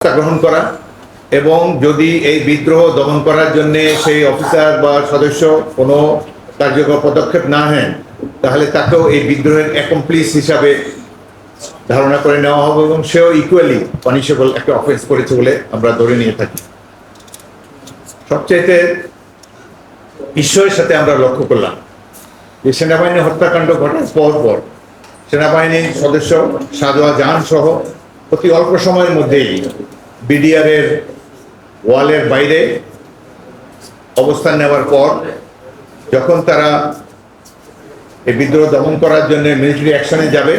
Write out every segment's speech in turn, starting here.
গ্রহণ করা এবং যদি এই বিদ্রোহ দমন করার জন্য সেই অফিসার বা সদস্য কোনো কার্যকর পদক্ষেপ না নেন তাহলে তাকেও এই বিদ্রোহের অ্যাকমপ্লিস হিসাবে ধারণা করে নেওয়া হবে এবং সেও ইকুয়ালি পানিশেবল একটা অফেন্স করেছে বলে আমরা ধরে নিয়ে থাকি। সবচাইতে বিস্ময়ের সাথে আমরা লক্ষ্য করলাম যে সেনাবাহিনী হত্যাকাণ্ড ঘটার পর সেনাবাহিনীর সদস্য সাজোয়া জাহান সহ অতি অল্প সময়ের মধ্যেই বিডিআরের ওয়ালের বাইরে অবস্থান নেওয়ার পর যখন তারা এই বিদ্রোহ দমন করার জন্য মিলিটারি অ্যাকশনে যাবে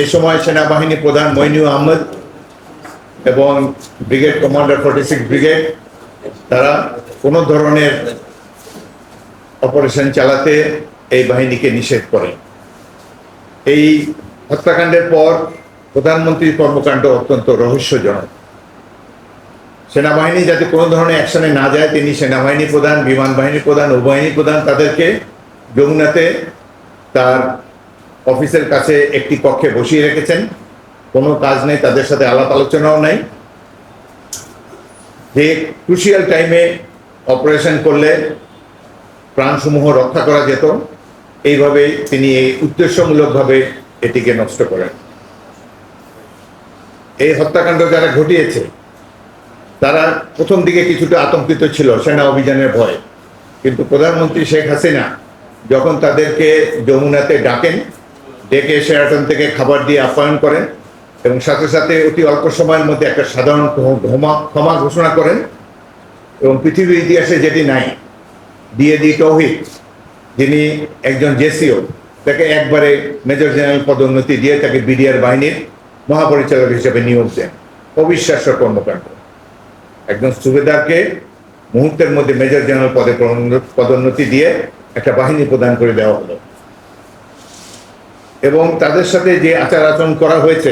এই সময় সেনাবাহিনী প্রধান মইনুল আহমেদ এবং ব্রিগেড কমান্ডার 46 ব্রিগেড তারা কোনো ধরনের অপারেশন চালাতে এই বাহিনীকে নিষেধ করে। এই হত্যাকাণ্ডের পর প্রধানমন্ত্রীর কর্মকাণ্ড অত্যন্ত রহস্যজনক। সেনাবাহিনী যাতে কোনো ধরনের অ্যাকশনে না যায় তিনি সেনাবাহিনী প্রধান, বিমান বাহিনী প্রধান, নৌবাহিনী প্রধান তাদেরকে যমুনাতে তার অফিসের কাছে একটি কক্ষে বসিয়ে রেখেছেন। কোনো কাজ নেই, তাদের সাথে আলাপ আলোচনাও নাই। যে ক্রুশিয়াল টাইমে অপারেশন করলে প্রাণসমূহ রক্ষা করা যেত, এইভাবে তিনি এই উদ্দেশ্যমূলকভাবে এটিকে নষ্ট করেন। এই হত্যাকাণ্ড যারা ঘটিয়েছে তারা প্রথম দিকে কিছুটা আতঙ্কিত ছিল সেনা অভিযানের ভয়ে, কিন্তু প্রধানমন্ত্রী শেখ হাসিনা যখন তাদেরকে যমুনাতে ডাকেন, ডেকে শেরাটন থেকে খাবার দিয়ে আপ্যায়ন করেন এবং সাথে সাথে অতি অল্প সময়ের মধ্যে একটা সাধারণ ক্ষমা ঘোষণা করেন এবং পৃথিবীর ইতিহাসে যেটি নাই, ডিএডি তৌহিদ যিনি একজন জেসিও তাকে একবারে মেজর জেনারেল পদোন্নতি দিয়ে তাকে বিডিআর বাহিনীর মহাপরিচালক হিসেবে নিয়োগ দেন। অবিশ্বাস্য কর্মকাণ্ড। একজন সুবেদারকে মুহূর্তের মধ্যে মেজর জেনারেল পদে পদোন্নতি দিয়ে একটা বাহিনী প্রদান করে দেওয়া হলো এবং তাদের সাথে যে আচার আচরণ করা হয়েছে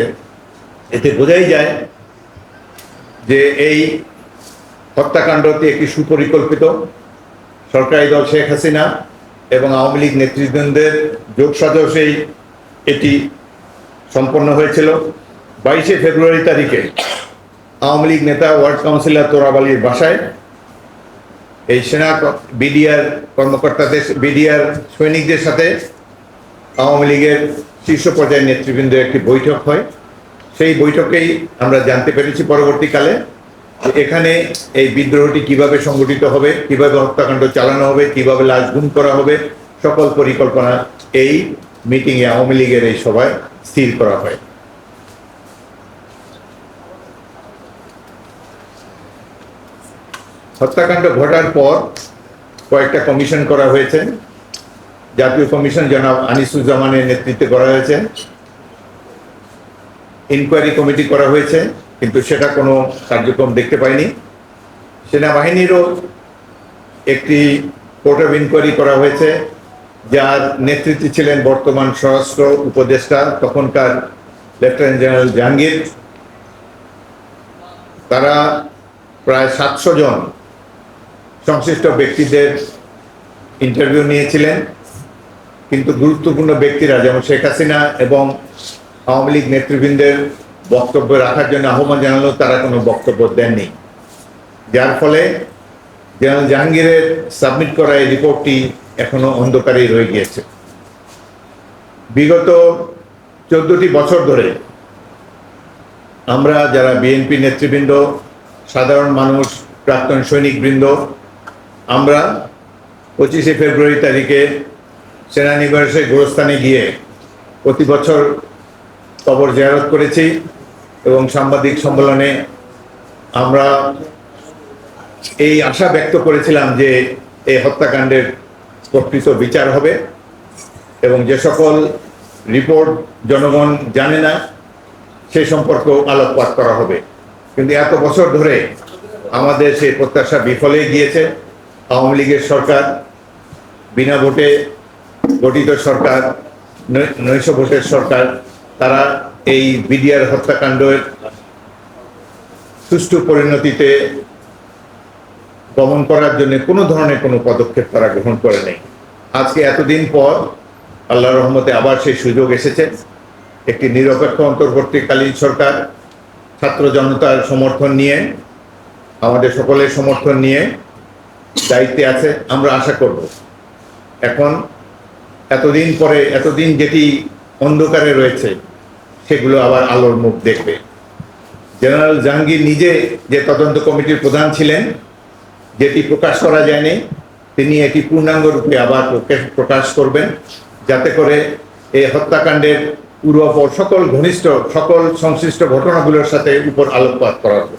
এতে বোঝাই যায় যে এই হত্যাকাণ্ডটি একটি সুপরিকল্পিত সরকারি দল শেখ হাসিনা এবং আওয়ামী লীগ নেতৃবৃন্দের যোগসাজশেই এটি সম্পন্ন হয়েছিল। 22শে ফেব্রুয়ারি তারিখে আওয়ামী লীগ নেতা ওয়ার্ড কাউন্সিলর তোরাব আলীর বাসায় এই সেনা বিডিআর কর্মকর্তাদের, বিডিআর সৈনিকদের সাথে আওয়ামী লীগের শীর্ষ পর্যায়ের নেতৃবৃন্দের একটি বৈঠক হয়। সেই বৈঠকেই আমরা জানতে পেরেছি পরবর্তীকালে এখানে এই বিদ্রোহটি কিভাবে সংগঠিত হবে, কিভাবে হত্যাকাণ্ড চালানো হবে, কিভাবে লাশ গুম করা হবে, সকল পরিকল্পনা এই মিটিংয়ে আওয়ামী লীগের এই সভায় স্থির করা হয়। হত্যাকাণ্ড ঘটার পর কয়েকটা কমিশন করা হয়েছে। জাতীয় কমিশন জনাব আনিসুজ্জামানের নেতৃত্বে করা হয়েছে। ইনকোয়ারি কমিটি করা হয়েছে, কিন্তু সেটা কোনো কার্যক্রম দেখতে পাইনি। সেনাবাহিনীরও একটি কোর্ট অফ ইনকোয়ারি করা হয়েছে, যার নেতৃত্বে ছিলেন বর্তমান স্বরাষ্ট্র উপদেষ্টা তখনকার লেফটেন্যান্ট জেনারেল জাহাঙ্গীর। তারা প্রায় 700 জন সংশ্লিষ্ট ব্যক্তিদের ইন্টারভিউ নিয়েছিলেন, কিন্তু গুরুত্বপূর্ণ ব্যক্তিরা যেমন শেখ হাসিনা এবং আওয়ামী লীগ নেতৃবৃন্দের বক্তব্য রাখার জন্য আহ্বান জানালেও তারা কোনো বক্তব্য দেননি, যার ফলে জেনারেল জাহাঙ্গীরের সাবমিট করা এই রিপোর্টটি এখনো অন্ধকারেই রয়ে গিয়েছে। বিগত 14টি বছর ধরে আমরা যারা বিএনপি নেতৃবৃন্দ, সাধারণ মানুষ, প্রাক্তন সৈনিকবৃন্দ, আমরা 25শে ফেব্রুয়ারি তারিখে সেনানিবাসে গোরস্থানে গিয়ে প্রতি বছর কবর জিয়ারত করেছি এবং সাংবাদিক সম্মেলনে আমরা এই আশা ব্যক্ত করেছিলাম যে এই হত্যাকাণ্ডের প্রকৃত বিচার হবে এবং যে সকল রিপোর্ট জনগণ জানে না সে সম্পর্কেও আলোকপাত করা হবে। কিন্তু এত বছর ধরে আমাদের সেই প্রত্যাশা বিফলে গিয়েছে। আওয়ামী লীগের সরকার, বিনা ভোটে গঠিত সরকার, নৈশ ভোটের সরকার, তারা এই বিডিআর হত্যাকাণ্ডের সুষ্ঠু পরিণতিতে দমন করার জন্য কোনো ধরনের কোনো পদক্ষেপ তারা গ্রহণ করে নেই। আজকে এতদিন পর আল্লাহর রহমতে আবার সেই সুযোগ এসেছে। একটি নিরপেক্ষ অন্তর্বর্তীকালীন সরকার ছাত্র জনতার সমর্থন নিয়ে, আমাদের সকলের সমর্থন নিয়ে দায়িত্বে আছে। আমরা আশা করব এখন এতদিন যেটি অন্ধকারে রয়েছে সেগুলো আবার আলোর মুখ দেখবে। জেনারেল জাহাঙ্গীর নিজে যে তদন্ত কমিটির প্রধান ছিলেন, যেটি প্রকাশ করা যায়নি, তিনি এটি পূর্ণাঙ্গ রূপে আবার প্রকাশ করবেন, যাতে করে এই হত্যাকাণ্ডের পূর্বাপর সকল সংশ্লিষ্ট ঘটনাগুলোর সাথে উপর আলোকপাত করা হবে।